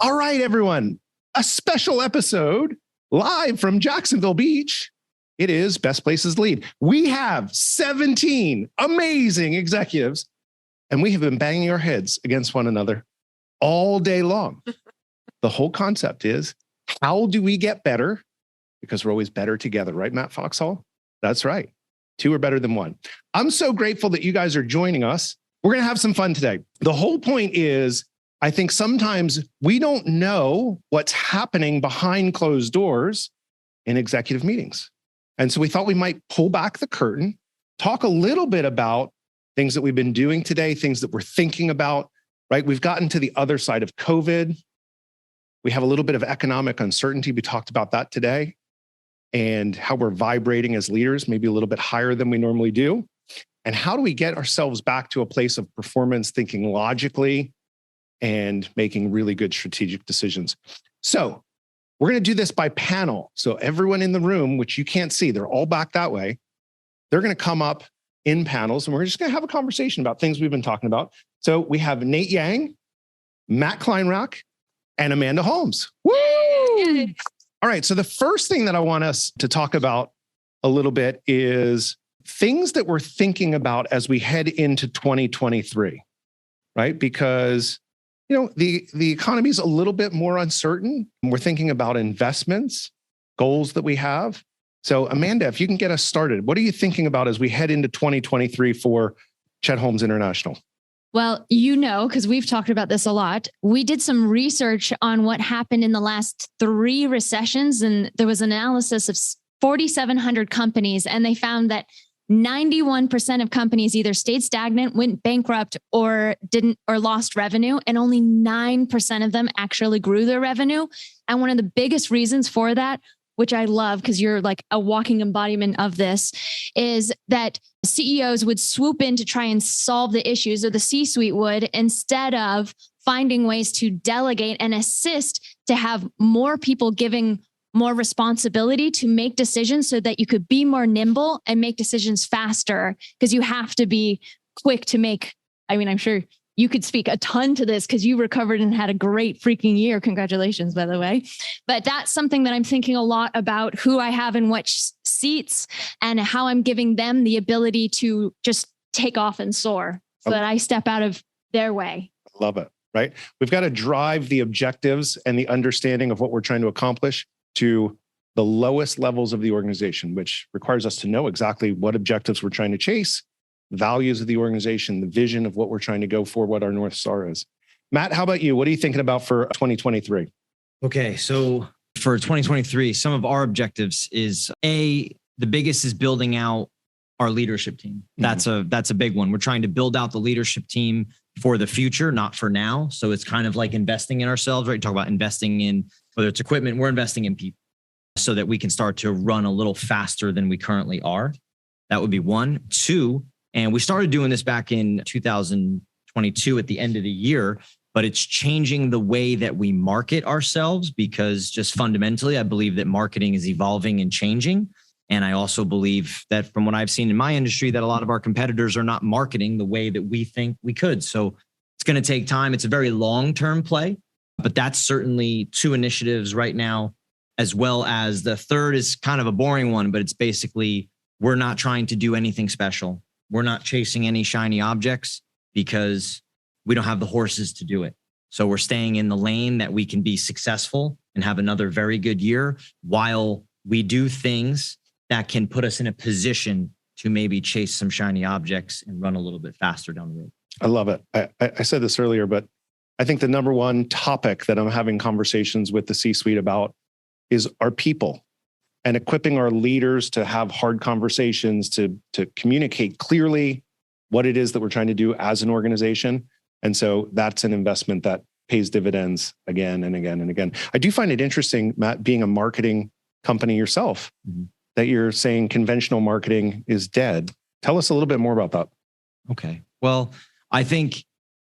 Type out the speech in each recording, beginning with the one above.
All right, everyone. A special episode live from Jacksonville Beach. It is Best Places Lead. We have 17 amazing executives, and we have been banging our heads against one another all day long. The whole concept is, how do we get better? Because we're always better together, right, Matt Foxhall? That's right. Two are better than one. I'm so grateful that you guys are joining us. We're going to have some fun today. The whole point is, I think sometimes we don't know what's happening behind closed doors in executive meetings. And so we thought we might pull back the curtain, talk a little bit about things that we've been doing today, things that we're thinking about, right? We've gotten to the other side of COVID. We have a little bit of economic uncertainty. We talked about that today, and how we're vibrating as leaders, maybe a little bit higher than we normally do. And how do we get ourselves back to a place of performance, thinking logically, and making really good strategic decisions. So we're going to do this by panel. So everyone in the room, which you can't see, they're all back that way. They're going to come up in panels, and we're just going to have a conversation about things we've been talking about. So we have Nate Yang, Matt Kleinrock, and Amanda Holmes. Woo! All right. So the first thing that I want us to talk about a little bit is things that we're thinking about as we head into 2023, right? Because the economy is a little bit more uncertain. We're thinking about investments, goals that we have. So Amanda, if you can get us started, what are you thinking about as we head into 2023 for Chet Holmes International? Well, because we've talked about this a lot, we did some research on what happened in the last 3 recessions, and there was an analysis of 4,700 companies, and they found that 91% of companies either stayed stagnant, went bankrupt, or lost revenue, and only 9% of them actually grew their revenue. And one of the biggest reasons for that, which I love because you're like a walking embodiment of this, is that CEOs would swoop in to try and solve the issues, or the C-suite would, instead of finding ways to delegate and assist to have more people giving more responsibility to make decisions so that you could be more nimble and make decisions faster, because you have to be quick to make. I'm sure you could speak a ton to this because you recovered and had a great freaking year. Congratulations, by the way. But that's something that I'm thinking a lot about, who I have in which seats and how I'm giving them the ability to just take off and soar so that I step out of their way. Love it, right? We've got to drive the objectives and the understanding of what we're trying to accomplish to the lowest levels of the organization, which requires us to know exactly what objectives we're trying to chase, values of the organization, the vision of what we're trying to go for, what our North Star is. Matt, how about you? What are you thinking about for 2023? Okay, so for 2023, some of our objectives is the biggest is building out our leadership team. That's a big one. We're trying to build out the leadership team for the future, not for now. So it's kind of like investing in ourselves, right? You talk about investing in, whether it's equipment, we're investing in people so that we can start to run a little faster than we currently are. That would be 1. 2, and we started doing this back in 2022 at the end of the year, but it's changing the way that we market ourselves, because just fundamentally, I believe that marketing is evolving and changing. And I also believe that from what I've seen in my industry, that a lot of our competitors are not marketing the way that we think we could. So it's going to take time. It's a very long-term play, but that's certainly 2 initiatives right now, as well as the third is kind of a boring one, but it's basically, we're not trying to do anything special. We're not chasing any shiny objects because we don't have the horses to do it. So we're staying in the lane that we can be successful and have another very good year while we do things that can put us in a position to maybe chase some shiny objects and run a little bit faster down the road. I love it. I said this earlier, but I think the number one topic that I'm having conversations with the C-suite about is our people, and equipping our leaders to have hard conversations, to communicate clearly what it is that we're trying to do as an organization. And so that's an investment that pays dividends again and again and again. I do find it interesting, Matt, being a marketing company yourself, that you're saying conventional marketing is dead. Tell us a little bit more about that. Okay. Well, I think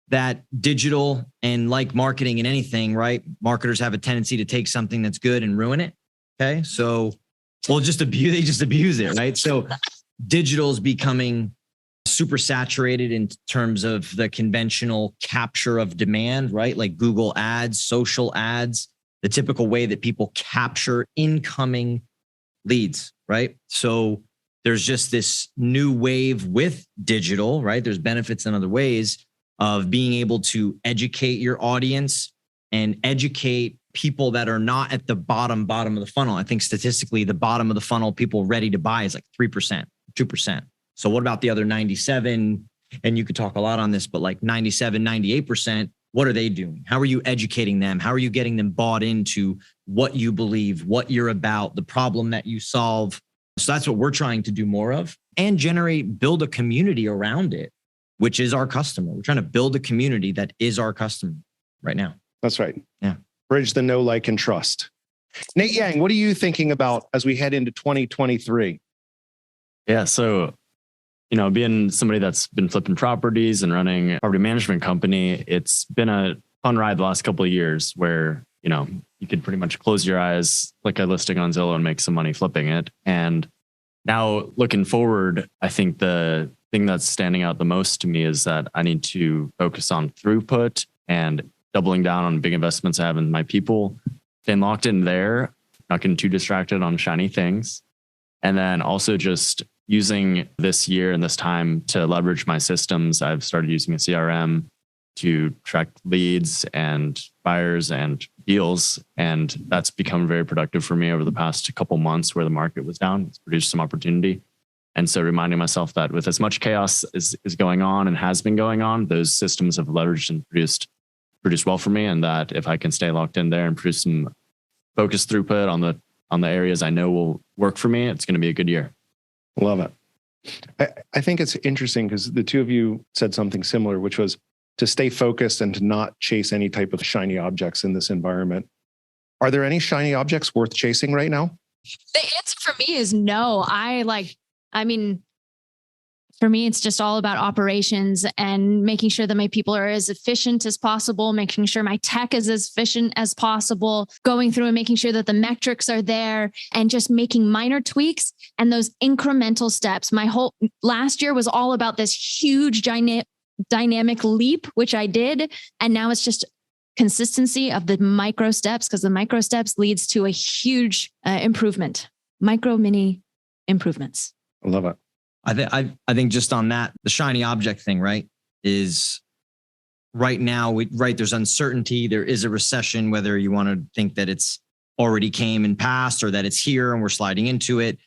that digital, and like marketing and anything, right? Marketers have a tendency to take something that's good and ruin it. Okay. So, they just abuse it, right? So digital is becoming super saturated in terms of the conventional capture of demand, right? Like Google ads, social ads, the typical way that people capture incoming leads, right? So there's just this new wave with digital, right? There's benefits in other ways of being able to educate your audience and educate people that are not at the bottom of the funnel. I think statistically, the bottom of the funnel, people ready to buy is like 3%, 2%. So what about the other 97? And you could talk a lot on this, but like 97, 98%, what are they doing? How are you educating them? How are you getting them bought into what you believe, what you're about, the problem that you solve? So that's what we're trying to do more of and build a community around it, which is our customer. We're trying to build a community that is our customer right now. That's right. Yeah. Bridge the know, like, and trust. Nate Yang, what are you thinking about as we head into 2023? Yeah. So, being somebody that's been flipping properties and running a property management company, it's been a fun ride the last couple of years where, you could pretty much close your eyes, click a listing on Zillow and make some money flipping it. And now looking forward, I think the thing that's standing out the most to me is that I need to focus on throughput and doubling down on big investments I have in my people, staying locked in there, not getting too distracted on shiny things. And then also just using this year and this time to leverage my systems. I've started using a CRM to track leads and buyers and deals. And that's become very productive for me over the past couple months where the market was down. It's produced some opportunity. And so reminding myself that with as much chaos is going on and has been going on, those systems have leveraged and produced well for me. And that if I can stay locked in there and produce some focused throughput on the areas I know will work for me, it's going to be a good year. Love it. I think it's interesting because the two of you said something similar, which was to stay focused and to not chase any type of shiny objects in this environment. Are there any shiny objects worth chasing right now? The answer for me is no. For me, it's just all about operations and making sure that my people are as efficient as possible, making sure my tech is as efficient as possible, going through and making sure that the metrics are there and just making minor tweaks and those incremental steps. My whole last year was all about this huge dynamic leap, which I did. And now it's just consistency of the micro steps because the micro steps leads to a huge improvement, mini improvements. I love it. I think just on that, the shiny object thing, right, is right now, there's uncertainty. There is a recession, whether you want to think that it's already came and passed or that it's here and we're sliding into it.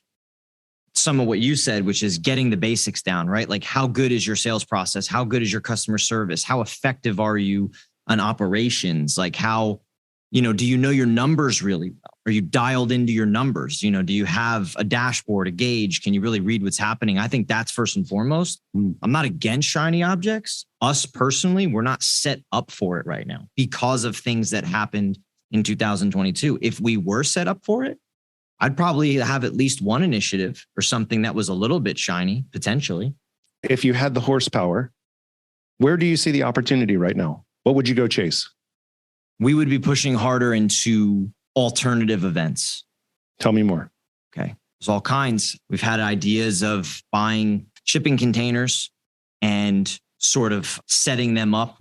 Some of what you said, which is getting the basics down, right? Like how good is your sales process? How good is your customer service? How effective are you on operations? Like how, do you know your numbers really well? Are you dialed into your numbers? Do you have a dashboard, a gauge? Can you really read what's happening? I think that's first and foremost. I'm not against shiny objects. Us personally, we're not set up for it right now because of things that happened in 2022. If we were set up for it, I'd probably have at least one initiative or something that was a little bit shiny, potentially. If you had the horsepower, where do you see the opportunity right now? What would you go chase? We would be pushing harder into alternative events. Tell me more. Okay. There's all kinds. We've had ideas of buying shipping containers and sort of setting them up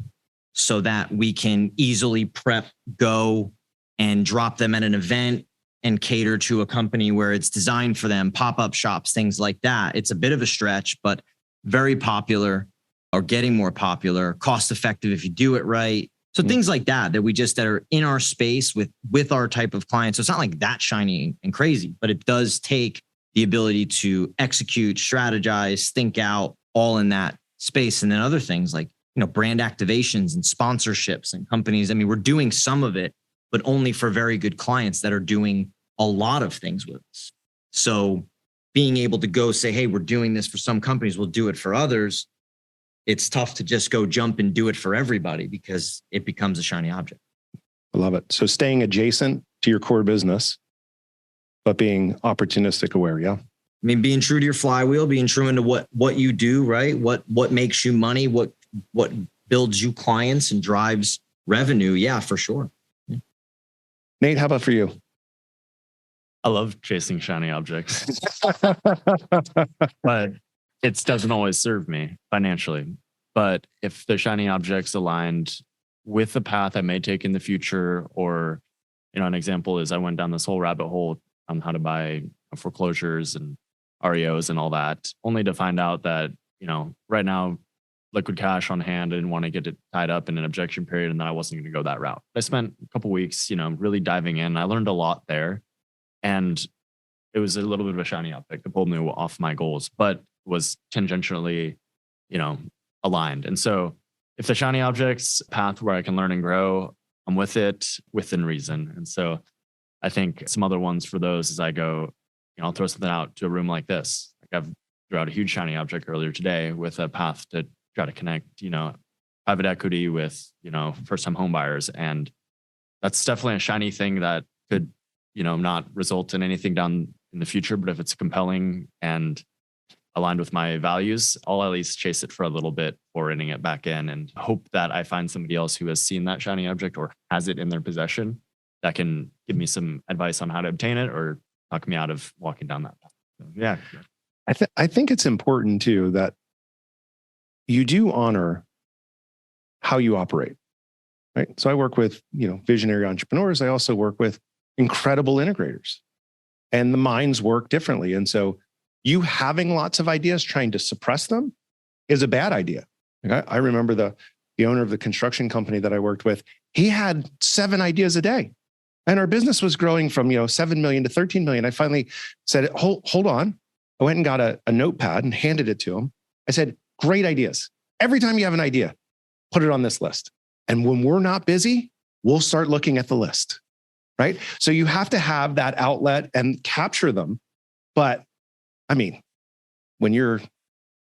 so that we can easily prep, go and drop them at an event and cater to a company where it's designed for them, pop-up shops, things like that. It's a bit of a stretch, but very popular or getting more popular, cost effective if you do it right. So things like that are in our space with our type of clients. So it's not like that shiny and crazy, but it does take the ability to execute, strategize, think out all in that space. And then other things like, brand activations and sponsorships and companies. I mean, we're doing some of it, but only for very good clients that are doing a lot of things with us. So being able to go say, hey, we're doing this for some companies, we'll do it for others. It's tough to just go jump and do it for everybody because it becomes a shiny object. I love it. So staying adjacent to your core business, but being opportunistic aware. Yeah. I mean, being true to your flywheel, being true into what you do, right? What makes you money, what builds you clients and drives revenue. Yeah, for sure. Yeah. Nate, how about for you? I love chasing shiny objects, but it doesn't always serve me financially. But if the shiny object's aligned with the path I may take in the future, or, an example is I went down this whole rabbit hole on how to buy foreclosures and REOs and all that, only to find out that, right now, liquid cash on hand, I didn't want to get it tied up in an objection period, and then I wasn't going to go that route. I spent a couple weeks, really diving in. I learned a lot there, and it was a little bit of a shiny object that pulled me off my goals, but was tangentially, aligned. And so if the shiny object's path where I can learn and grow, I'm with it within reason. And so I think some other ones for those is I go, I'll throw something out to a room like this. Like I've threw out a huge shiny object earlier today with a path to try to connect, private equity with, first time home buyers. And that's definitely a shiny thing that could, not result in anything down in the future. But if it's compelling and aligned with my values, I'll at least chase it for a little bit before reining it back in and hope that I find somebody else who has seen that shiny object or has it in their possession that can give me some advice on how to obtain it or talk me out of walking down that path. So, yeah. I think it's important too that you do honor how you operate, right? So I work with, visionary entrepreneurs. I also work with incredible integrators, and the minds work differently. And so you having lots of ideas, trying to suppress them is a bad idea. Like I remember the owner of the construction company that I worked with, he had 7 ideas a day. And our business was growing from, 7 million to 13 million. I finally said, hold on. I went and got a notepad and handed it to him. I said, great ideas. Every time you have an idea, put it on this list. And when we're not busy, we'll start looking at the list, right? So you have to have that outlet and capture them. But when you're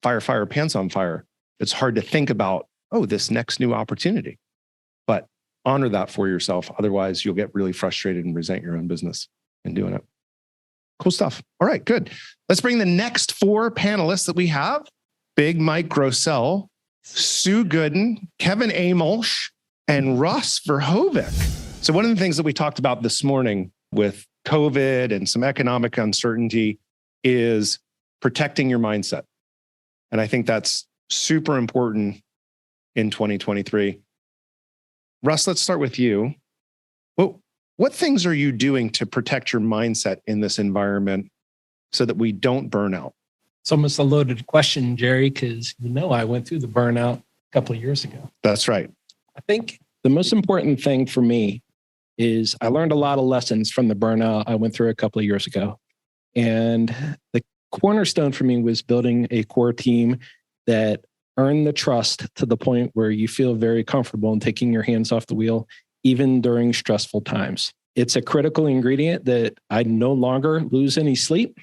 fire, pants on fire, it's hard to think about, this next new opportunity. But honor that for yourself. Otherwise, you'll get really frustrated and resent your own business in doing it. Cool stuff. All right, good. Let's bring the next 4 panelists that we have. Big Mike Grossell, Sue Gooden, Kevin Amolsch, and Russ Verhoeven. So one of the things that we talked about this morning with COVID and some economic uncertainty is protecting your mindset. And I think that's super important in 2023. Russ, let's start with you. What things are you doing to protect your mindset in this environment so that we don't burn out? It's almost a loaded question, Jerry, because I went through the burnout a couple of years ago. That's right. I think the most important thing for me is I learned a lot of lessons from the burnout I went through a couple of years ago. And the cornerstone for me was building a core team that earned the trust to the point where you feel very comfortable in taking your hands off the wheel, even during stressful times. It's a critical ingredient that I no longer lose any sleep.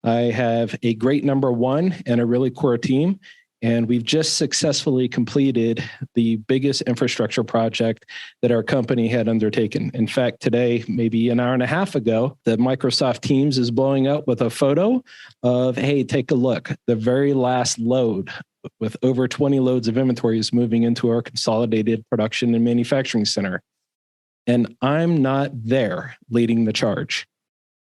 I have a great number 1 and a really core team. And we've just successfully completed the biggest infrastructure project that our company had undertaken. In fact, today, maybe an hour and a half ago, the Microsoft Teams is blowing up with a photo of, hey, take a look. The very last load with over 20 loads of inventory is moving into our consolidated production and manufacturing center. And I'm not there leading the charge.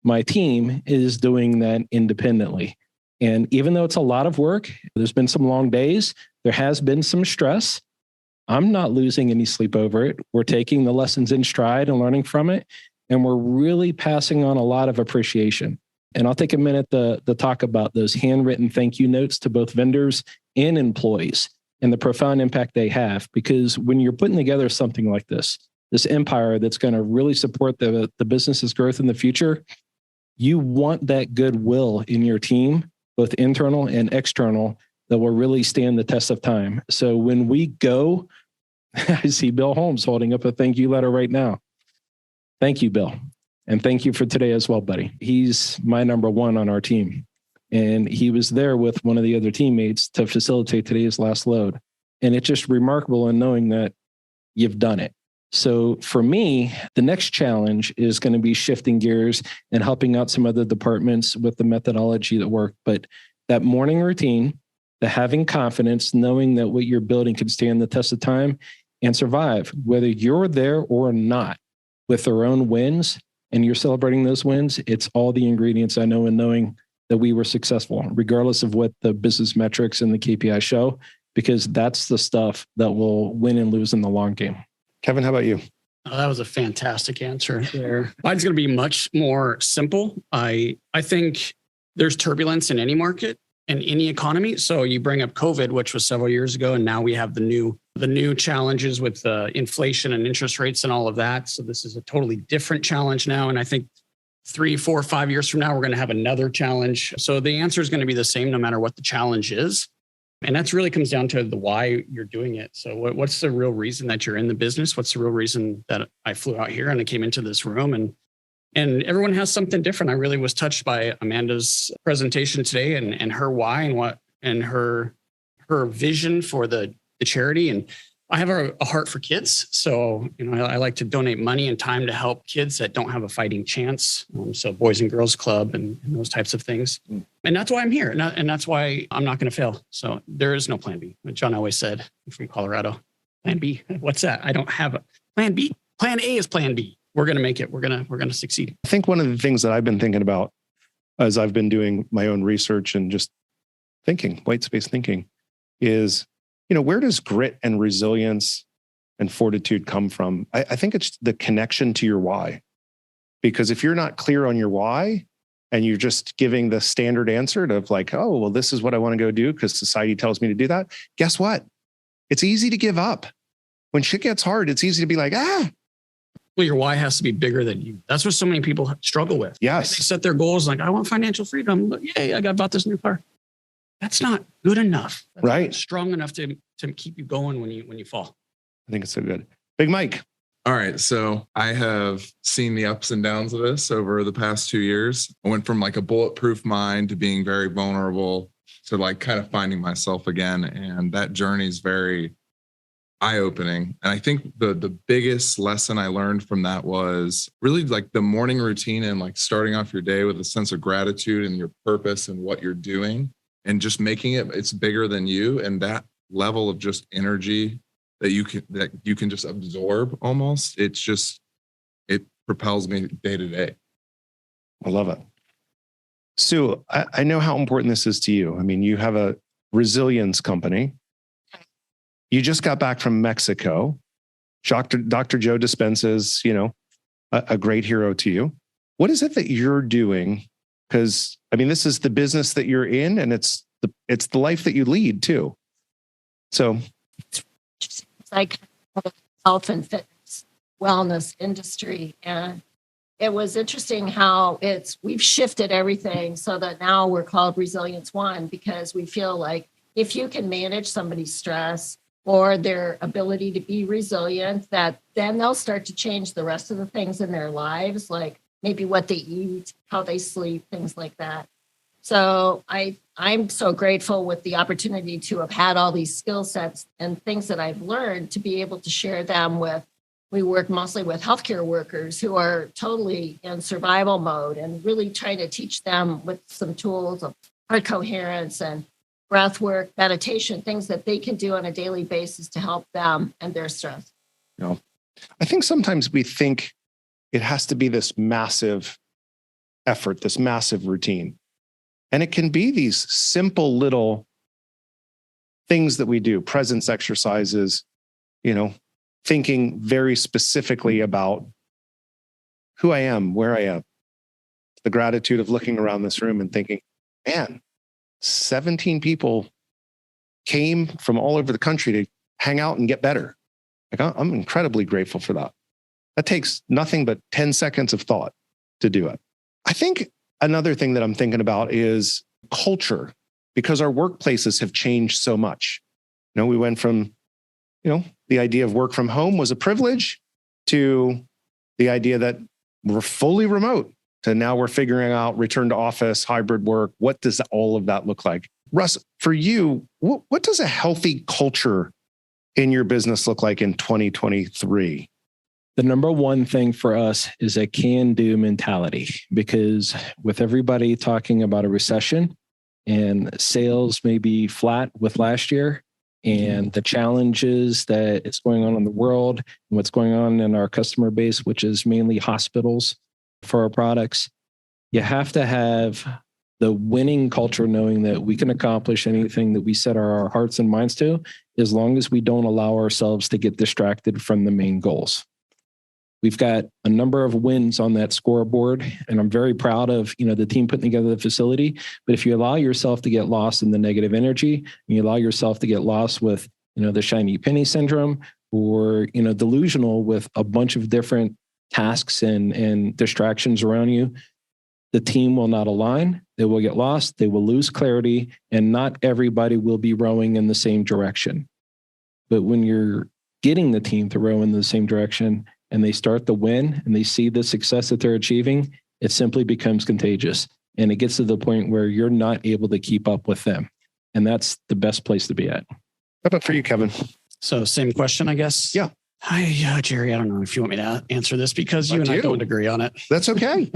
My team is doing that independently. And even though it's a lot of work, there's been some long days, there has been some stress. I'm not losing any sleep over it. We're taking the lessons in stride and learning from it. And we're really passing on a lot of appreciation. And I'll take a minute to talk about those handwritten thank you notes to both vendors and employees and the profound impact they have. Because when you're putting together something like this empire that's going to really support the business's growth in the future, you want that goodwill in your team, both internal and external, that will really stand the test of time. So when we go, I see Bill Holmes holding up a thank you letter right now. Thank you, Bill. And thank you for today as well, buddy. He's my number 1 on our team. And he was there with one of the other teammates to facilitate today's last load. And it's just remarkable in knowing that you've done it. So for me, the next challenge is going to be shifting gears and helping out some other departments with the methodology that work. But that morning routine, the having confidence, knowing that what you're building can stand the test of time and survive, whether you're there or not, with their own wins and you're celebrating those wins, it's all the ingredients I know, and knowing that we were successful, regardless of what the business metrics and the KPI show, because that's the stuff that will win and lose in the long game. Kevin, how about you? Oh, that was a fantastic answer there. Mine's going to be much more simple. I think there's turbulence in any market and any economy. So you bring up COVID, which was several years ago, and now we have the new challenges with inflation and interest rates and all of that. So this is a totally different challenge now. And I think 3, 4, 5 years from now, we're going to have another challenge. So the answer is going to be the same no matter what the challenge is. And that's really comes down to the why you're doing it. So what's the real reason that you're in the business? What's the real reason that I flew out here and I came into this room? And everyone has something different. I really was touched by Amanda's presentation today and her why and her vision for the charity. And I have a heart for kids. So, I like to donate money and time to help kids that don't have a fighting chance. So Boys and Girls Club and those types of things. And that's why I'm here. And that's why I'm not going to fail. So there is no plan B. John always said from Colorado, plan B. What's that? I don't have a plan B. Plan A is plan B. We're going to make it. We're going to succeed. I think one of the things that I've been thinking about as I've been doing my own research and just thinking, white space thinking, is, where does grit and resilience and fortitude come from? I think it's the connection to your why. Because if you're not clear on your why and you're just giving the standard answer of like, oh, well, this is what I want to go do because society tells me to do that. Guess what? It's easy to give up. When shit gets hard, it's easy to be like, Well, your why has to be bigger than you. That's what so many people struggle with. Yes. They set their goals like, I want financial freedom. But yay, I bought this new car. That's not good enough. That's right. not strong enough to keep you going when you fall. I think it's so good. Big Mike. All right. So I have seen the ups and downs of this over the past 2 years. I went from like a bulletproof mind to being very vulnerable to like kind of finding myself again. And that journey is very eye-opening. And I think the biggest lesson I learned from that was really like the morning routine and like starting off your day with a sense of gratitude and your purpose and what you're doing and just making it's bigger than you. And that level of just energy that you can just absorb almost. It propels me day to day. I love it. Sue, I know how important this is to you. I mean, you have a resilience company. You just got back from Mexico. Dr. Joe Dispenza is, a great hero to you. What is it that you're doing? Because I mean, this is the business that you're in, and it's the life that you lead too. So, it's like health and fitness, wellness industry, and it was interesting how we've shifted everything so that now we're called Resilience One because we feel like if you can manage somebody's stress or their ability to be resilient, that then they'll start to change the rest of the things in their lives, like maybe what they eat, how they sleep, things like that. So I'm so grateful with the opportunity to have had all these skill sets and things that I've learned to be able to share them with. We work mostly with healthcare workers who are totally in survival mode and really trying to teach them with some tools of heart coherence and breath work, meditation, things that they can do on a daily basis to help them and their stress. I think sometimes we think it has to be this massive effort, this massive routine. And it can be these simple little things that we do, presence exercises, thinking very specifically about who I am, where I am, the gratitude of looking around this room and thinking, man, 17 people came from all over the country to hang out and get better. Like, I'm incredibly grateful for that. That takes nothing but 10 seconds of thought to do it. I think another thing that I'm thinking about is culture, because our workplaces have changed so much. We went from, the idea of work from home was a privilege to the idea that we're fully remote to now we're figuring out return to office, hybrid work. What does all of that look like? Russ, for you, what does a healthy culture in your business look like in 2023? The number one thing for us is a can-do mentality, because with everybody talking about a recession and sales may be flat with last year and the challenges that is going on in the world and what's going on in our customer base, which is mainly hospitals for our products, you have to have the winning culture, knowing that we can accomplish anything that we set our hearts and minds to, as long as we don't allow ourselves to get distracted from the main goals. We've got a number of wins on that scoreboard, and I'm very proud of, the team putting together the facility. But if you allow yourself to get lost in the negative energy, and you allow yourself to get lost with, the shiny penny syndrome, or, delusional with a bunch of different tasks and distractions around you, the team will not align. They will get lost. They will lose clarity, and not everybody will be rowing in the same direction. But when you're getting the team to row in the same direction, and they start to win and they see the success that they're achieving, it simply becomes contagious. And it gets to the point where you're not able to keep up with them. And that's the best place to be at. How about for you, Kevin? So same question, I guess. Yeah. Hi, Jerry. I don't know if you want me to answer this because you and I don't agree on it. That's okay.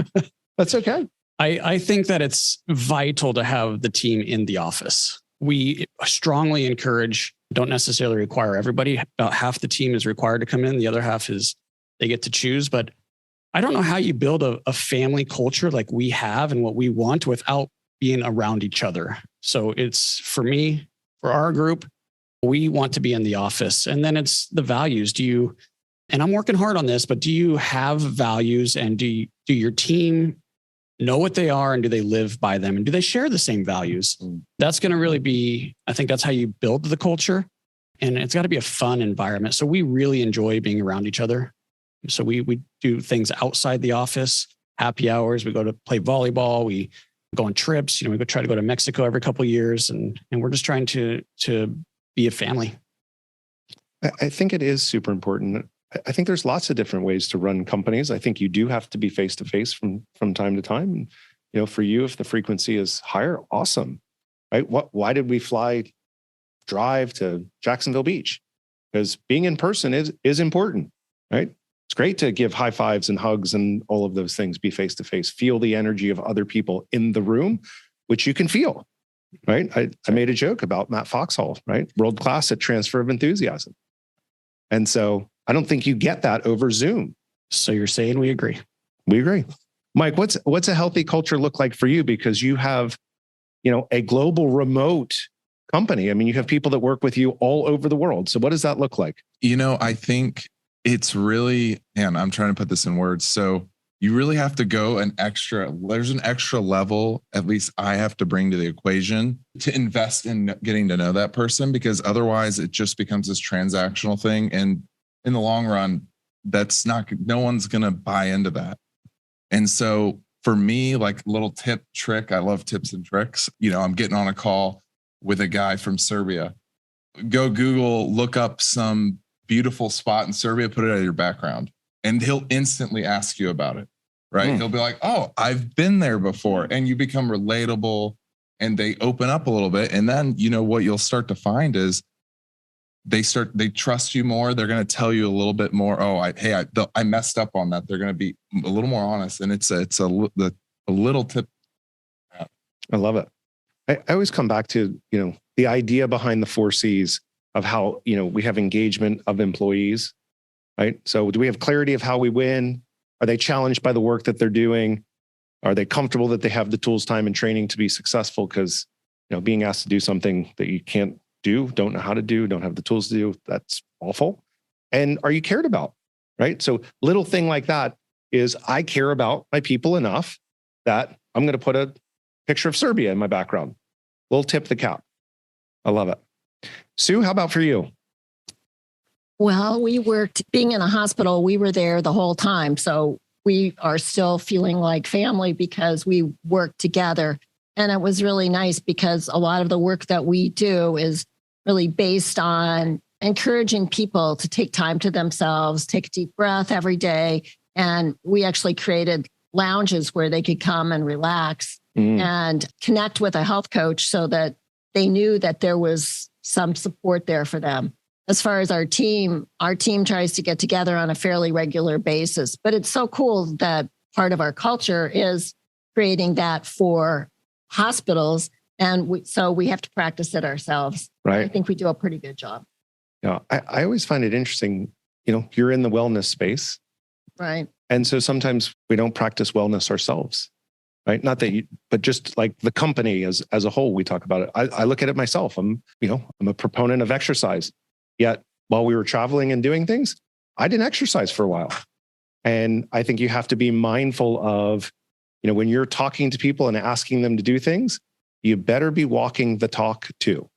That's okay. I think that it's vital to have the team in the office. We strongly encourage, don't necessarily require everybody. About half the team is required to come in. The other half is they get to choose. But I don't know how you build a family culture like we have and what we want without being around each other. So it's for me, for our group, we want to be in the office. And then it's the values. And I'm working hard on this, but do you have values, and do your team know what they are, and do they live by them, and do they share the same values? That's going to really be, I think that's how you build the culture, and it's got to be a fun environment. So we really enjoy being around each other. So we do things outside the office, happy hours. We go to play volleyball. We go on trips. We try to go to Mexico every couple of years, and we're just trying to be a family. I think it is super important. I think there's lots of different ways to run companies. I think you do have to be face to face from time to time. And, for you, if the frequency is higher, awesome, right? Why did we drive to Jacksonville Beach? Because being in person is important, right? It's great to give high fives and hugs and all of those things, be face to face, feel the energy of other people in the room, which you can feel, right? I made a joke about Matt Foxhall, right? World class at transfer of enthusiasm. And so I don't think you get that over Zoom. So you're saying we agree? We agree. Mike, what's a healthy culture look like for you? Because you have, a global remote company. I mean, you have people that work with you all over the world. So what does that look like? I think it's really, and I'm trying to put this in words. So you really have to go there's an extra level, at least I have to bring to the equation to invest in getting to know that person, because otherwise it just becomes this transactional thing. And in the long run, no one's going to buy into that. And so for me, like little trick, I love tips and tricks. I'm getting on a call with a guy from Serbia. Go Google, look up some beautiful spot in Serbia, put it as your background, and he'll instantly ask you about it, right? He'll be like, oh, I've been there before. And you become relatable, and they open up a little bit. And then, what you'll start to find is they trust you more. They're going to tell you a little bit more. Oh, I messed up on that. They're going to be a little more honest. And it's a little tip. I love it. I always come back to, the idea behind the 4 C's of how, we have engagement of employees, right? So do we have clarity of how we win? Are they challenged by the work that they're doing? Are they comfortable that they have the tools, time, and training to be successful? Because, being asked to do something that you can't do, don't know how to do, don't have the tools to do, that's awful. And are you cared about, right? So little thing like that is I care about my people enough that I'm going to put a picture of Serbia in my background. We'll tip the cap. I love it. Sue, how about for you? Well, we worked, being in a hospital, we were there the whole time. So we are still feeling like family because we work together. And it was really nice because a lot of the work that we do is really based on encouraging people to take time to themselves, take a deep breath every day. And we actually created lounges where they could come and relax and connect with a health coach so that they knew that there was some support there for them. As far as our team tries to get together on a fairly regular basis, but it's so cool that part of our culture is creating that for hospitals. And so we have to practice it ourselves. Right. I think we do a pretty good job. Yeah. I always find it interesting, you're in the wellness space. Right. And so sometimes we don't practice wellness ourselves. right? Not that you, but just like the company as a whole, we talk about it. I look at it myself. I'm a proponent of exercise. Yet while we were traveling and doing things, I didn't exercise for a while. And I think you have to be mindful of, when you're talking to people and asking them to do things, you better be walking the talk too.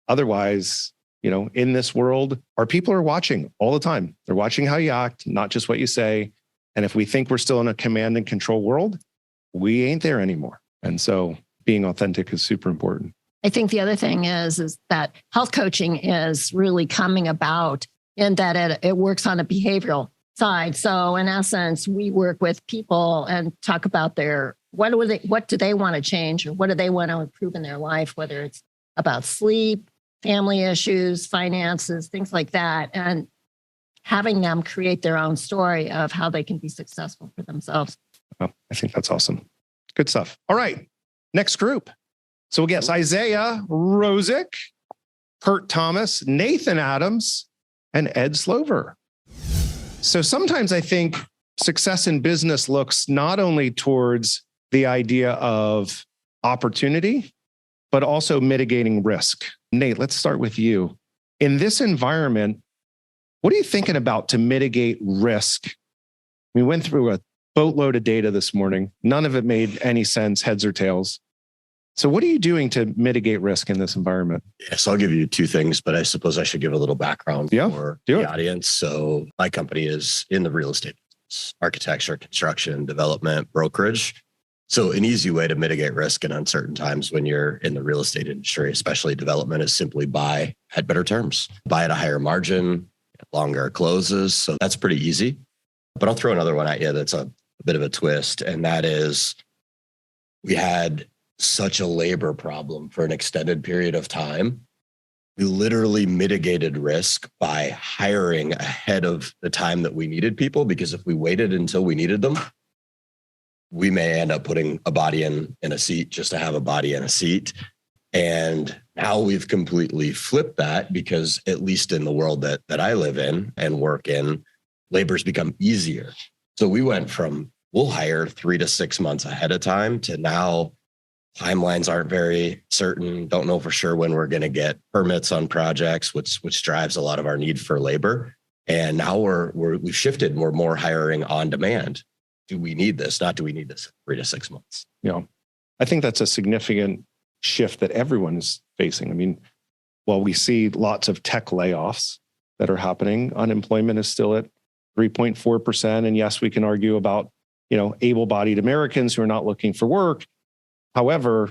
Otherwise, in this world, our people are watching all the time. They're watching how you act, not just what you say. And if we think we're still in a command and control world, we ain't there anymore. And so being authentic is super important. I think the other thing is that health coaching is really coming about in that it works on a behavioral side. So in essence, we work with people and talk about what do they want to change, or what do they want to improve in their life, whether it's about sleep, family issues, finances, things like that, and having them create their own story of how they can be successful for themselves. Oh, I think that's awesome. Good stuff. All right. Next group. So we'll guess Isaiah Rosick, Kurt Thomas, Nathan Adams, and Ed Slover. So sometimes I think success in business looks not only towards the idea of opportunity, but also mitigating risk. Nate, let's start with you. In this environment, what are you thinking about to mitigate risk? We went through a boatload of data this morning. None of it made any sense, heads or tails. So what are you doing to mitigate risk in this environment? Yes, I'll give you two things, but I suppose I should give a little background for the audience. So my company is in the real estate business, architecture, construction, development, brokerage. So an easy way to mitigate risk in uncertain times when you're in the real estate industry, especially development, is simply buy at better terms, buy at a higher margin, longer closes. So that's pretty easy. But I'll throw another one at you that's a bit of a twist. And that is, we had such a labor problem for an extended period of time. We literally mitigated risk by hiring ahead of the time that we needed people, because if we waited until we needed them, we may end up putting a body in a seat just to have a body in a seat. And now we've completely flipped that, because at least in the world that I live in and work in, labor's become easier. So we went from we'll hire 3 to 6 months ahead of time to now timelines aren't very certain. Don't know for sure when we're going to get permits on projects, which drives a lot of our need for labor. And now we've shifted. We're more hiring on demand. Do we need this? Not do we need this in 3 to 6 months? I think that's a significant shift that everyone is facing. I mean, while we see lots of tech layoffs that are happening, unemployment is still at 3.4%. And yes, we can argue about, able-bodied Americans who are not looking for work. However,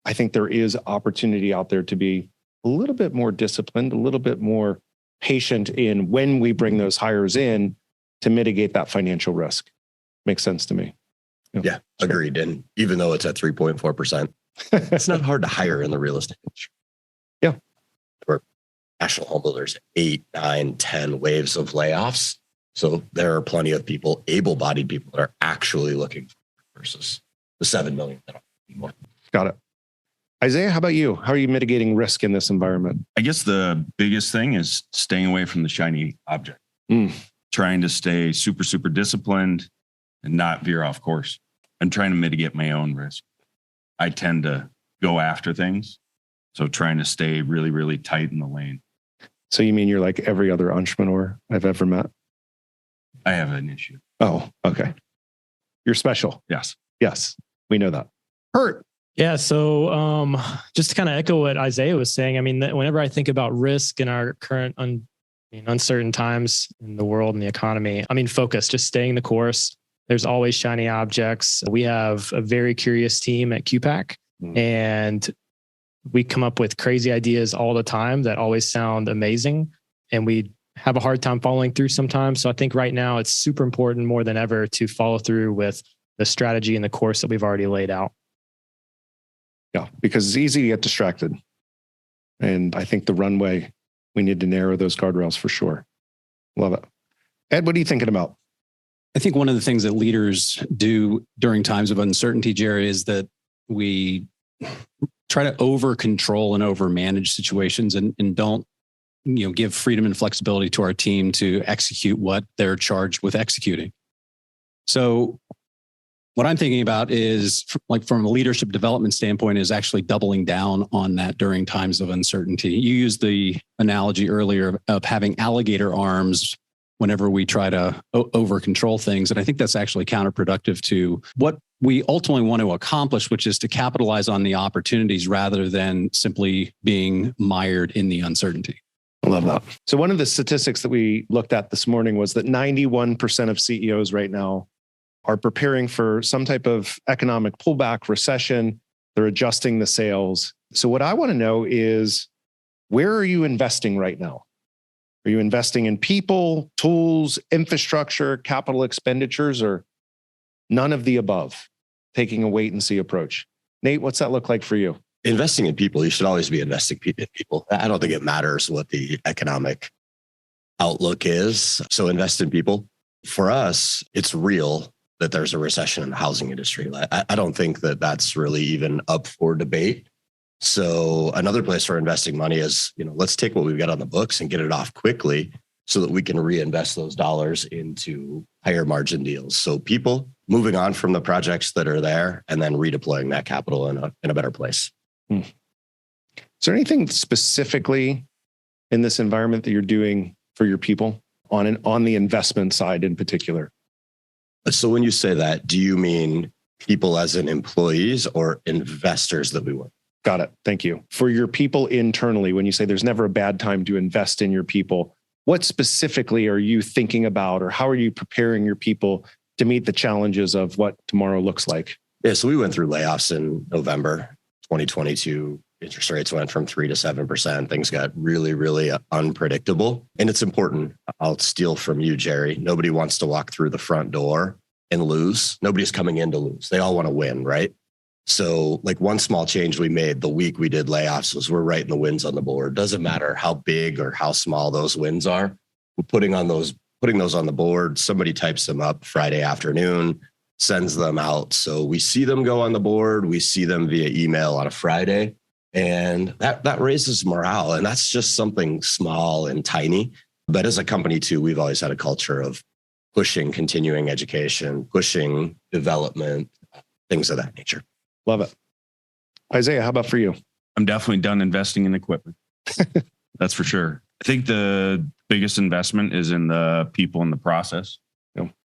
I think there is opportunity out there to be a little bit more disciplined, a little bit more patient in when we bring those hires in to mitigate that financial risk. Makes sense to me. Yeah, agreed. And even though it's at 3.4%, it's not hard to hire in the real estate industry. Yeah. We're national home builders, 8, 9, 10 waves of layoffs. So there are plenty of people, able-bodied people, that are actually looking versus the 7 million that are more. Got it. Isaiah, how about you? How are you mitigating risk in this environment? I guess the biggest thing is staying away from the shiny object. Trying to stay super, super disciplined and not veer off course. I'm trying to mitigate my own risk. I tend to go after things. So trying to stay really, really tight in the lane. So you mean you're like every other entrepreneur I've ever met? I have an issue. Oh, okay. You're special. Yes. Yes. We know that. Hurt. Yeah. So just to kind of echo what Isaiah was saying, I mean, whenever I think about risk in our current uncertain times in the world and the economy, focus, just staying the course. There's always shiny objects. We have a very curious team at QPAC, and we come up with crazy ideas all the time that always sound amazing. And we have a hard time following through sometimes. So I think right now it's super important more than ever to follow through with the strategy and the course that we've already laid out. Yeah, because it's easy to get distracted. And I think the runway, we need to narrow those guardrails for sure. Love it. Ed, what are you thinking about? I think one of the things that leaders do during times of uncertainty, Jerry, is that we try to over control and over manage situations and don't, give freedom and flexibility to our team to execute what they're charged with executing. So What I'm thinking about is like from a leadership development standpoint is actually doubling down on that during times of uncertainty. You used the analogy earlier of having alligator arms whenever we try to over control things. And I think that's actually counterproductive to what we ultimately want to accomplish, which is to capitalize on the opportunities rather than simply being mired in the uncertainty. I love that. So one of the statistics that we looked at this morning was that 91% of CEOs right now are preparing for some type of economic pullback, recession. They're adjusting the sails. So what I want to know is, where are you investing right now? Are you investing in people, tools, infrastructure, capital expenditures, or none of the above, taking a wait and see approach? Nate, what's that look like for you? Investing in people, you should always be investing in people. I don't think it matters what the economic outlook is. So invest in people. For us, it's real that there's a recession in the housing industry. I don't think that that's really even up for debate. So another place for investing money is, let's take what we've got on the books and get it off quickly so that we can reinvest those dollars into higher margin deals. So people moving on from the projects that are there and then redeploying that capital in a better place. Is there anything specifically in this environment that you're doing for your people on the investment side in particular? So when you say that, do you mean people as in employees or investors that we work? Got it. Thank you. For your people internally, when you say there's never a bad time to invest in your people, what specifically are you thinking about, or how are you preparing your people to meet the challenges of what tomorrow looks like? Yeah, so we went through layoffs in November 2022. Interest rates went from 3% to 7%. Things got really, really unpredictable. And it's important. I'll steal from you, Jerry. Nobody wants to walk through the front door and lose. Nobody's coming in to lose. They all want to win, right? So like one small change we made the week we did layoffs was we're writing the wins on the board. Doesn't matter how big or how small those wins are. We're putting those on the board. Somebody types them up Friday afternoon, sends them out. So we see them go on the board. We see them via email on a Friday. And that raises morale. And that's just something small and tiny. But as a company too, we've always had a culture of pushing continuing education, pushing development, things of that nature. Love it. Isaiah, how about for you? I'm definitely done investing in equipment. That's for sure. I think the biggest investment is in the people in the process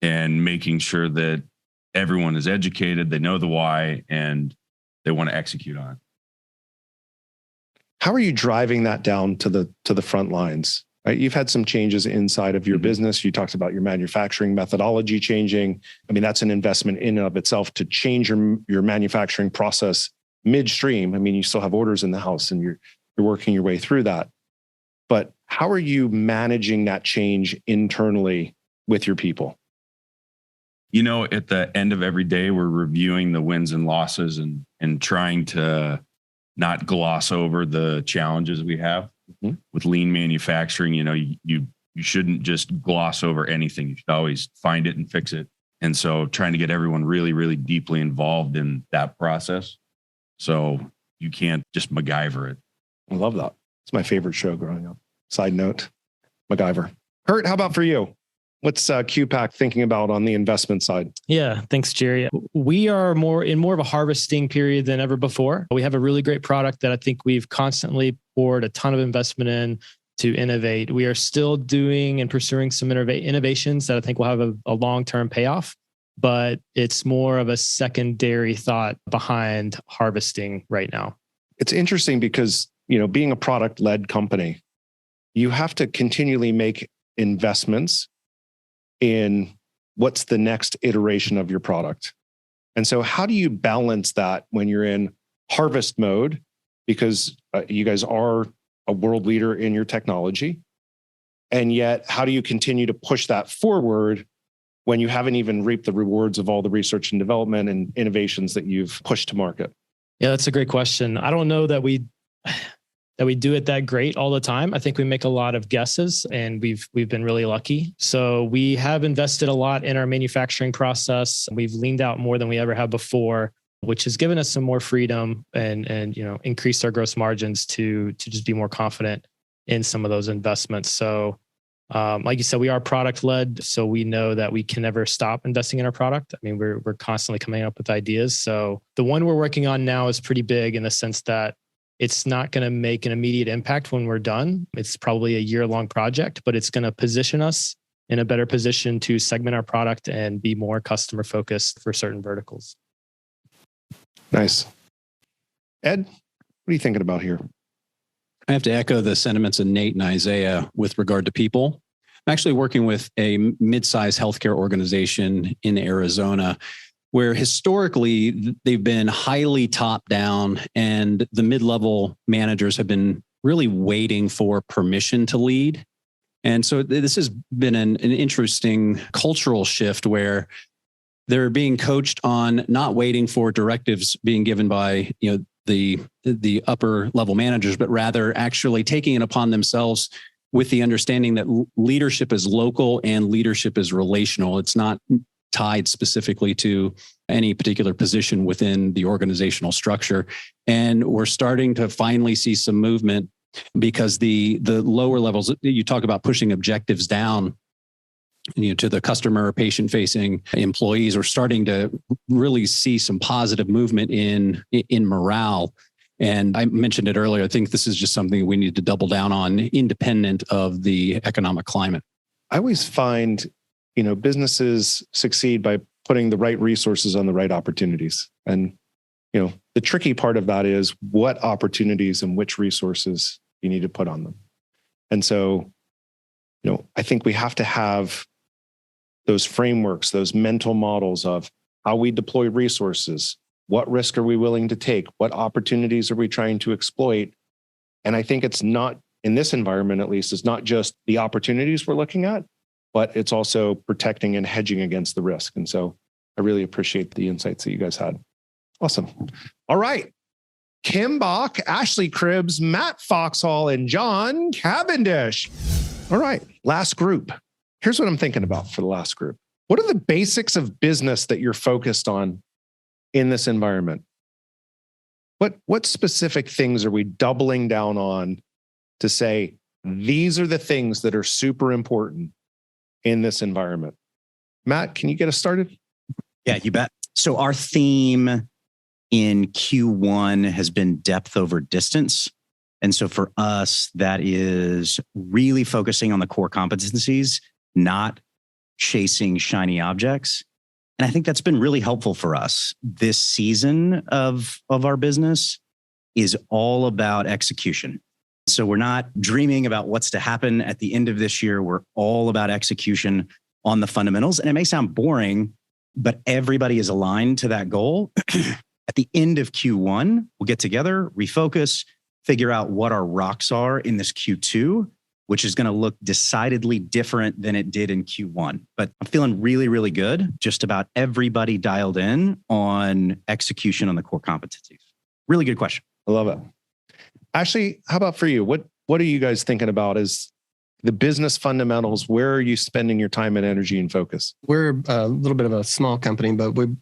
and making sure that everyone is educated, they know the why, and they want to execute on it. How are you driving that down to the front lines? Right? You've had some changes inside of your business. You talked about your manufacturing methodology changing. I mean, that's an investment in and of itself to change your manufacturing process midstream. I mean, you still have orders in the house and you're working your way through that. But how are you managing that change internally with your people? At the end of every day, we're reviewing the wins and losses and trying to not gloss over the challenges we have with lean manufacturing. You shouldn't just gloss over anything. You should always find it and fix it. And so trying to get everyone really, really deeply involved in that process. So you can't just MacGyver it. I love that. It's my favorite show growing up. Side note, MacGyver. Kurt, how about for you? What's QPAC thinking about on the investment side? Yeah, thanks, Jerry. We are more of a harvesting period than ever before. We have a really great product that I think we've constantly poured a ton of investment in to innovate. We are still doing and pursuing some innovations that I think will have a long-term payoff, but it's more of a secondary thought behind harvesting right now. It's interesting because, being a product-led company, you have to continually make investments in what's the next iteration of your product. And so how do you balance that when you're in harvest mode? Because you guys are a world leader in your technology. And yet, how do you continue to push that forward when you haven't even reaped the rewards of all the research and development and innovations that you've pushed to market? Yeah, that's a great question. I don't know that we do it that great all the time. I think we make a lot of guesses and we've been really lucky. So we have invested a lot in our manufacturing process. We've leaned out more than we ever have before, which has given us some more freedom and increased our gross margins to just be more confident in some of those investments. So Like you said, we are product led, so we know that we can never stop investing in our product. I mean, we're constantly coming up with ideas. So the one we're working on now is pretty big in the sense that it's not going to make an immediate impact when we're done. It's probably a year-long project, but it's going to position us in a better position to segment our product and be more customer focused for certain verticals. Nice. Ed, what are you thinking about here? I have to echo the sentiments of Nate and Isaiah with regard to people. I'm actually working with a mid-sized healthcare organization in Arizona where historically they've been highly top down and the mid-level managers have been really waiting for permission to lead. And so this has been an interesting cultural shift where they're being coached on not waiting for directives being given by, the upper level managers, but rather actually taking it upon themselves with the understanding that leadership is local and leadership is relational. It's not tied specifically to any particular position within the organizational structure. And we're starting to finally see some movement because the lower levels, you talk about pushing objectives down, to the customer or patient facing employees, are starting to really see some positive movement in morale. And I mentioned it earlier. I think this is just something we need to double down on independent of the economic climate. I always find, businesses succeed by putting the right resources on the right opportunities. And, the tricky part of that is what opportunities and which resources you need to put on them. And so, I think we have to have those frameworks, those mental models of how we deploy resources. What risk are we willing to take? What opportunities are we trying to exploit? And I think it's not, in this environment at least, it's not just the opportunities we're looking at, but it's also protecting and hedging against the risk. And so I really appreciate the insights that you guys had. Awesome. All right. Kim Bach, Ashley Cribbs, Matt Foxhall, and John Cavendish. All right. Last group. Here's what I'm thinking about for the last group. What are the basics of business that you're focused on in this environment? What specific things are we doubling down on to say, these are the things that are super important in this environment? Matt, can you get us started? Yeah, you bet. So our theme in Q1 has been depth over distance. And so for us, that is really focusing on the core competencies, not chasing shiny objects. And I think that's been really helpful for us. This season of our business is all about execution. So we're not dreaming about what's to happen at the end of this year. We're all about execution on the fundamentals. And it may sound boring, but everybody is aligned to that goal. At the end of Q1, we'll get together, refocus, figure out what our rocks are in this Q2, which is going to look decidedly different than it did in Q1. But I'm feeling really, really good. Just about everybody dialed in on execution on the core competencies. Really good question. I love it. Ashley, how about for you? What are you guys thinking about as the business fundamentals? Where are you spending your time and energy and focus? We're a little bit of a small company, but we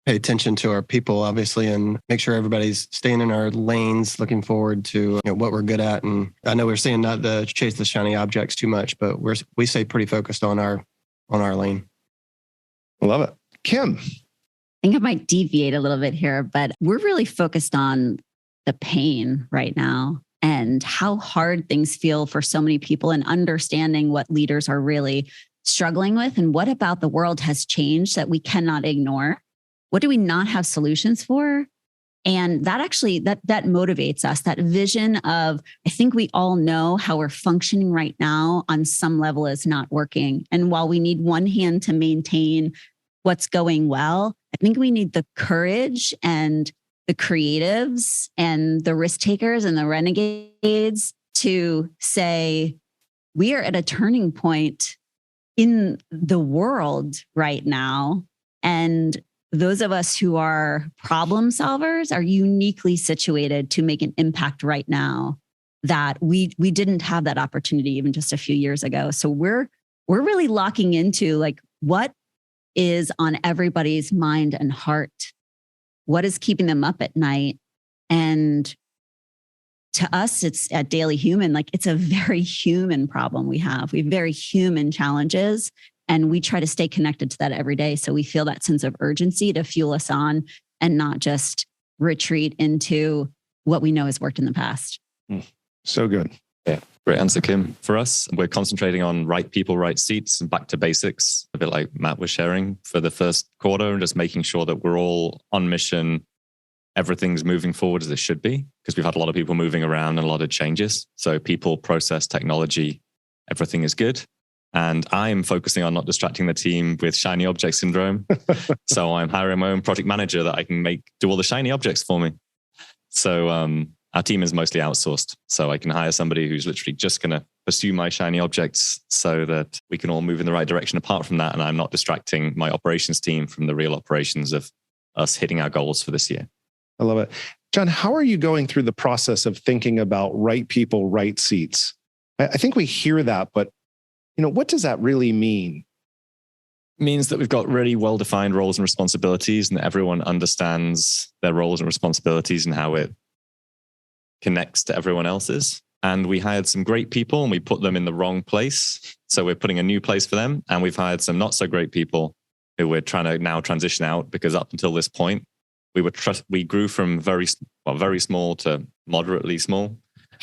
pay attention to our people, obviously, and make sure everybody's staying in our lanes, looking forward to what we're good at. And I know we're saying not to chase the shiny objects too much, but we stay pretty focused on our lane. I love it. Kim. I think I might deviate a little bit here, but we're really focused on the pain right now and how hard things feel for so many people and understanding what leaders are really struggling with and what about the world has changed that we cannot ignore. What do we not have solutions for? And that actually, that motivates us, that vision of, I think we all know how we're functioning right now on some level is not working. And while we need one hand to maintain what's going well, I think we need the courage and the creatives and the risk takers and the renegades to say, we are at a turning point in the world right now. And those of us who are problem solvers are uniquely situated to make an impact right now that we didn't have that opportunity even just a few years ago. So we're really locking into like what is on everybody's mind and heart, what is keeping them up at night, and to us, it's at Daily Human, like it's a very human problem we have. We have very human challenges, and we try to stay connected to that every day. So we feel that sense of urgency to fuel us on and not just retreat into what we know has worked in the past. So good. Yeah, great answer, Kim. For us, we're concentrating on right people, right seats, and back to basics, a bit like Matt was sharing for the first quarter, and just making sure that we're all on mission. Everything's moving forward as it should be, because we've had a lot of people moving around and a lot of changes. So people, process, technology, everything is good. And I'm focusing on not distracting the team with shiny object syndrome. So I'm hiring my own project manager that I can do all the shiny objects for me. So our team is mostly outsourced. So I can hire somebody who's literally just going to pursue my shiny objects so that we can all move in the right direction apart from that. And I'm not distracting my operations team from the real operations of us hitting our goals for this year. I love it. John, how are you going through the process of thinking about right people, right seats? I think we hear that, but what does that really mean? It means that we've got really well-defined roles and responsibilities, and that everyone understands their roles and responsibilities and how it connects to everyone else's. And we hired some great people and we put them in the wrong place. So we're putting a new place for them. And we've hired some not so great people who we're trying to now transition out, because up until this point, we grew from very small to moderately small,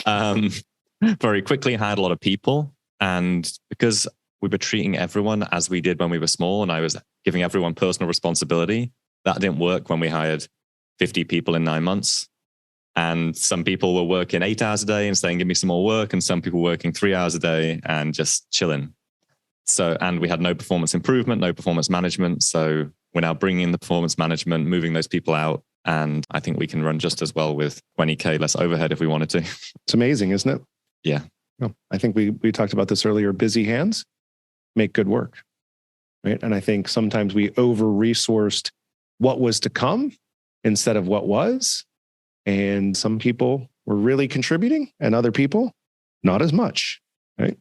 very quickly, hired a lot of people. And because we were treating everyone as we did when we were small, and I was giving everyone personal responsibility, that didn't work when we hired 50 people in 9 months. And some people were working 8 hours a day and saying, give me some more work. And some people working 3 hours a day and just chilling. So, and we had no performance improvement, no performance management. So we're now bringing in the performance management, moving those people out. And I think we can run just as well with 20K less overhead if we wanted to. It's amazing, isn't it? Yeah. I think we talked about this earlier. Busy hands make good work, right? And I think sometimes we over-resourced what was to come instead of what was. And some people were really contributing and other people, not as much, right?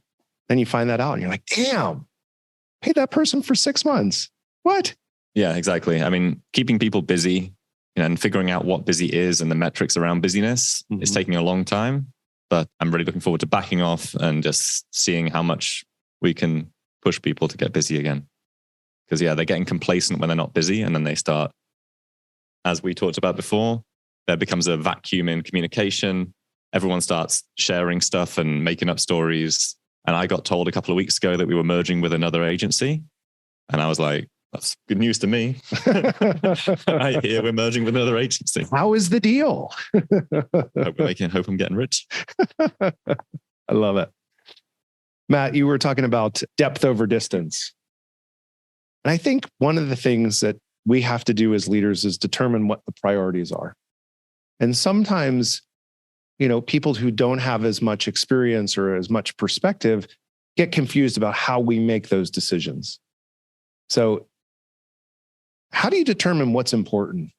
Then you find that out and you're like, damn, paid that person for 6 months. What? Yeah, exactly. I mean, keeping people busy and figuring out what busy is and the metrics around busyness is taking a long time. But I'm really looking forward to backing off and just seeing how much we can push people to get busy again. Because they're getting complacent when they're not busy. And then they start, as we talked about before, there becomes a vacuum in communication. Everyone starts sharing stuff and making up stories. And I got told a couple of weeks ago that we were merging with another agency. And I was like, that's good news to me. I hear we're merging with another agency. How is the deal? hope I'm getting rich. I love it. Matt, you were talking about depth over distance. And I think one of the things that we have to do as leaders is determine what the priorities are. And sometimes, people who don't have as much experience or as much perspective get confused about how we make those decisions. So how do you determine what's important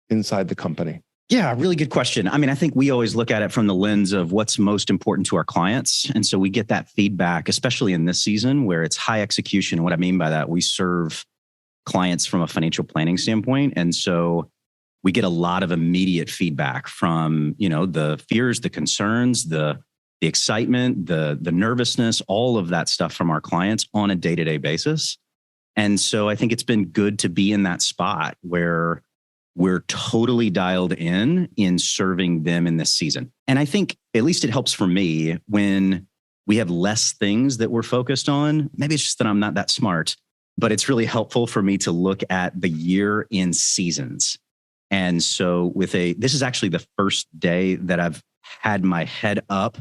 inside the company? Yeah, really good question. I mean, I think we always look at it from the lens of what's most important to our clients. And so we get that feedback, especially in this season where it's high execution. And what I mean by that, we serve clients from a financial planning standpoint. And so we get a lot of immediate feedback from, the fears, the concerns, the excitement, the nervousness, all of that stuff from our clients on a day-to-day basis. And so I think it's been good to be in that spot where we're totally dialed in serving them in this season. And I think at least it helps for me when we have less things that we're focused on. Maybe it's just that I'm not that smart, but it's really helpful for me to look at the year in seasons. And so this is actually the first day that I've had my head up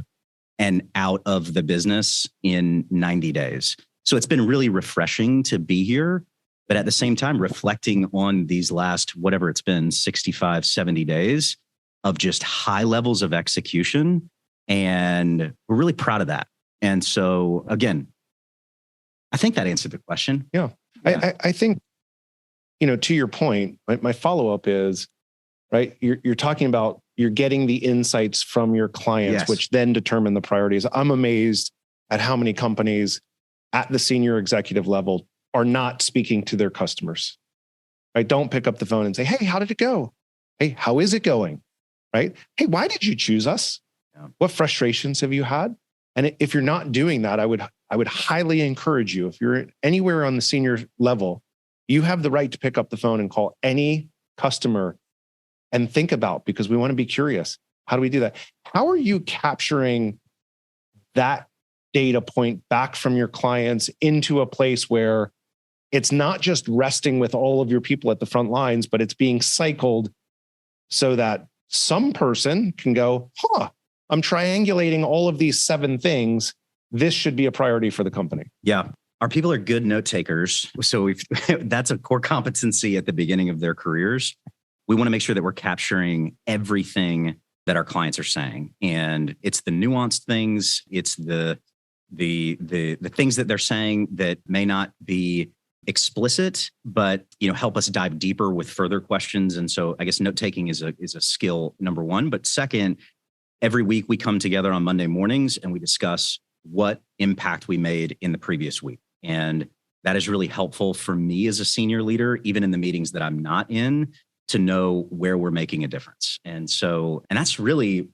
and out of the business in 90 days. So it's been really refreshing to be here, but at the same time, reflecting on these last, whatever it's been, 65, 70 days of just high levels of execution. And we're really proud of that. And so again, I think that answered the question. Yeah. I think, to your point, my follow-up is, right, you're talking about, you're getting the insights from your clients, which then determine the priorities. I'm amazed at how many companies at the senior executive level are not speaking to their customers, right? Don't pick up the phone and say, hey, how did it go? Hey, how is it going? Right? Hey, why did you choose us? Yeah. What frustrations have you had? And if you're not doing that, I would highly encourage you, if you're anywhere on the senior level, you have the right to pick up the phone and call any customer and think about, because we want to be curious. How do we do that? How are you capturing that data point back from your clients into a place where it's not just resting with all of your people at the front lines, but it's being cycled so that some person can go, I'm triangulating all of these 7 things. This should be a priority for the company. Yeah. Our people are good note takers. So that's a core competency at the beginning of their careers. We want to make sure that we're capturing everything that our clients are saying. And it's the nuanced things. It's the things that they're saying that may not be explicit, but help us dive deeper with further questions. And so I guess note taking is a skill, number one. But second, every week we come together on Monday mornings and we discuss what impact we made in the previous week. And that is really helpful for me as a senior leader, even in the meetings that I'm not in, to know where we're making a difference. And that's really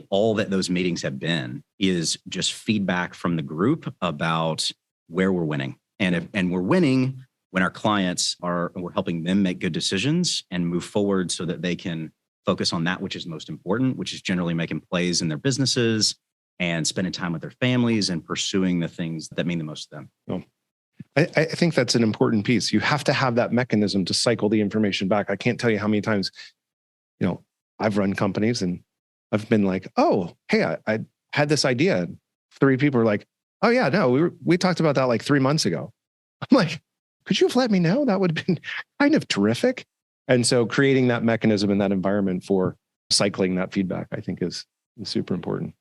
all that those meetings have been, is just feedback from the group about where we're winning. And we're winning when our clients we're helping them make good decisions and move forward so that they can focus on that which is most important, which is generally making plays in their businesses and spending time with their families and pursuing the things that mean the most to them. Oh. I think that's an important piece. You have to have that mechanism to cycle the information back. I can't tell you how many times, I've run companies and I've been like, oh, hey, I had this idea. 3 people are like, oh yeah, no, we talked about that like 3 months ago. I'm like, could you have let me know? That would have been kind of terrific. And so creating that mechanism and that environment for cycling that feedback, I think is super important.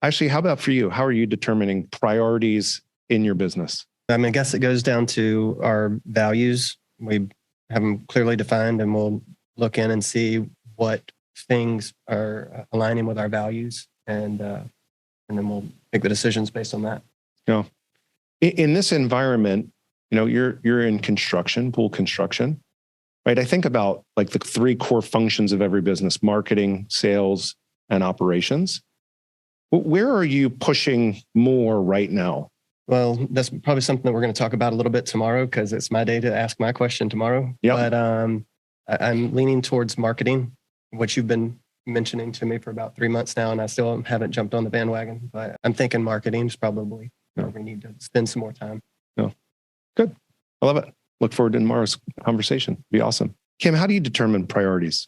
Actually, how about for you? How are you determining priorities in your business? I guess it goes down to our values. We have them clearly defined, and we'll look in and see what things are aligning with our values, and then we'll make the decisions based on that. In this environment, you're in construction, pool construction, right? I think about like the 3 core functions of every business: marketing, sales, and operations. Where are you pushing more right now? Well, that's probably something that we're going to talk about a little bit tomorrow, because it's my day to ask my question tomorrow. Yep. But I'm leaning towards marketing, which you've been mentioning to me for about 3 months now, and I still haven't jumped on the bandwagon. But I'm thinking marketing is probably where we need to spend some more time. Good. I love it. Look forward to tomorrow's conversation. Be awesome. Kim, how do you determine priorities?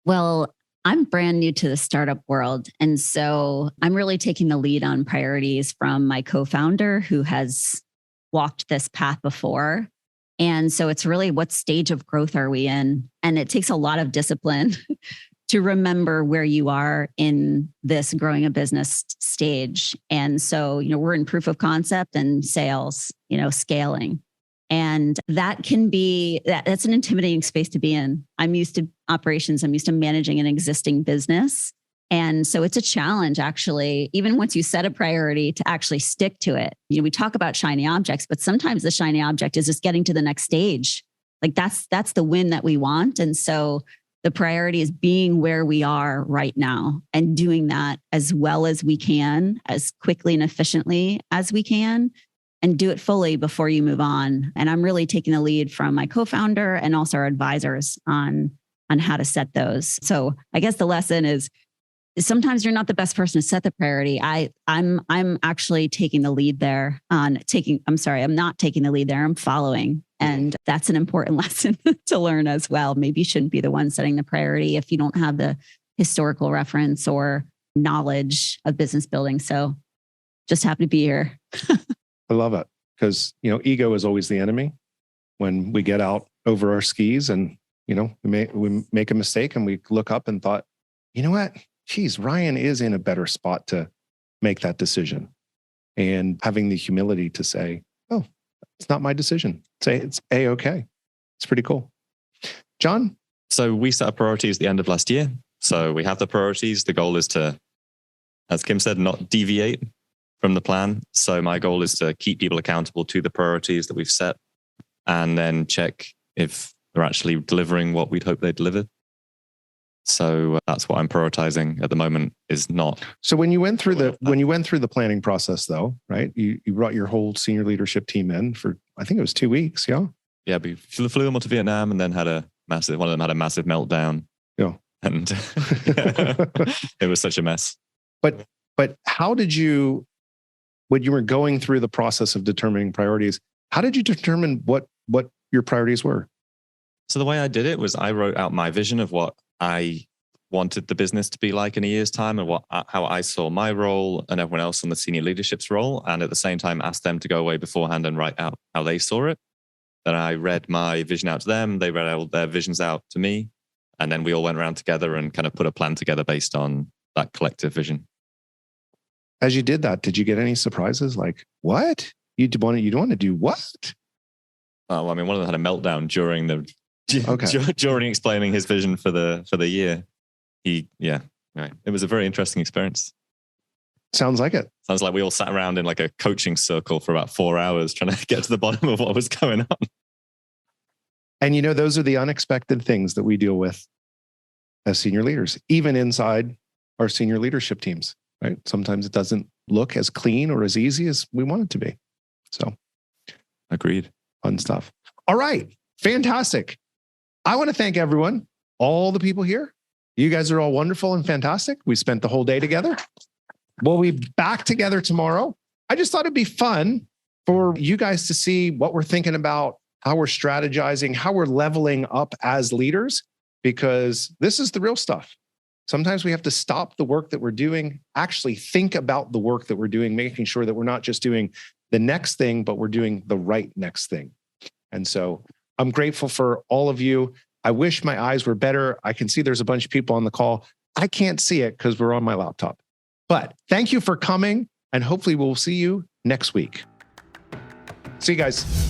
Well, I'm brand new to the startup world. And so I'm really taking the lead on priorities from my co-founder, who has walked this path before. And so it's really, what stage of growth are we in? And it takes a lot of discipline to remember where you are in this growing a business stage. And so, we're in proof of concept and sales, scaling. And that can be, that's an intimidating space to be in. I'm used to operations. I'm used to managing an existing business. And so it's a challenge, actually, even once you set a priority, to actually stick to it. We talk about shiny objects, but sometimes the shiny object is just getting to the next stage. Like that's the win that we want. And so the priority is being where we are right now and doing that as well as we can, as quickly and efficiently as we can, and do it fully before you move on. And I'm really taking the lead from my co-founder and also our advisors on how to set those. So I guess the lesson is, sometimes you're not the best person to set the priority. I'm actually taking the lead there I'm not taking the lead there. I'm following. And that's an important lesson to learn as well. Maybe you shouldn't be the one setting the priority if you don't have the historical reference or knowledge of business building. So just happy to be here. I love it, because, ego is always the enemy. When we get out over our skis and, we make a mistake and we look up and thought, you know what? Geez, Ryan is in a better spot to make that decision. And having the humility to say, oh, it's not my decision. Say it's A-okay. It's pretty cool. John? So we set our priorities at the end of last year. So we have the priorities. The goal is to, as Kim said, not deviate from the plan. So my goal is to keep people accountable to the priorities that we've set, and then check if they're actually delivering what we'd hope they delivered. So that's what I'm prioritizing at the moment is not. So when you went through the planning process though, right? You brought your whole senior leadership team in for, I think it was 2 weeks. Yeah. Yeah. We flew them all to Vietnam and then one of them had a massive meltdown. Yeah. And it was such a mess. But how did you, when you were going through the process of determining priorities, how did you determine what your priorities were? So the way I did it was I wrote out my vision of what I wanted the business to be like in a year's time and how I saw my role and everyone else on the senior leadership's role. And at the same time, asked them to go away beforehand and write out how they saw it. Then I read my vision out to them. They read all their visions out to me. And then we all went around together and kind of put a plan together based on that collective vision. As you did that, did you get any surprises? Like, what? You want to do what? Oh, I mean, one of them had a meltdown during explaining his vision for the year. It was a very interesting experience. Sounds like it. Sounds like we all sat around in like a coaching circle for about 4 hours trying to get to the bottom of what was going on. And those are the unexpected things that we deal with as senior leaders, even inside our senior leadership teams, right? Sometimes it doesn't look as clean or as easy as we want it to be. So, agreed. Fun stuff. All right. Fantastic. I want to thank everyone, all the people here. You guys are all wonderful and fantastic. We spent the whole day together. We'll be back together tomorrow. I just thought it'd be fun for you guys to see what we're thinking about, how we're strategizing, how we're leveling up as leaders, because this is the real stuff. Sometimes we have to stop the work that we're doing, actually think about the work that we're doing, making sure that we're not just doing the next thing, but we're doing the right next thing. And so I'm grateful for all of you. I wish my eyes were better. I can see there's a bunch of people on the call. I can't see it because we're on my laptop. But thank you for coming, and hopefully we'll see you next week. See you guys.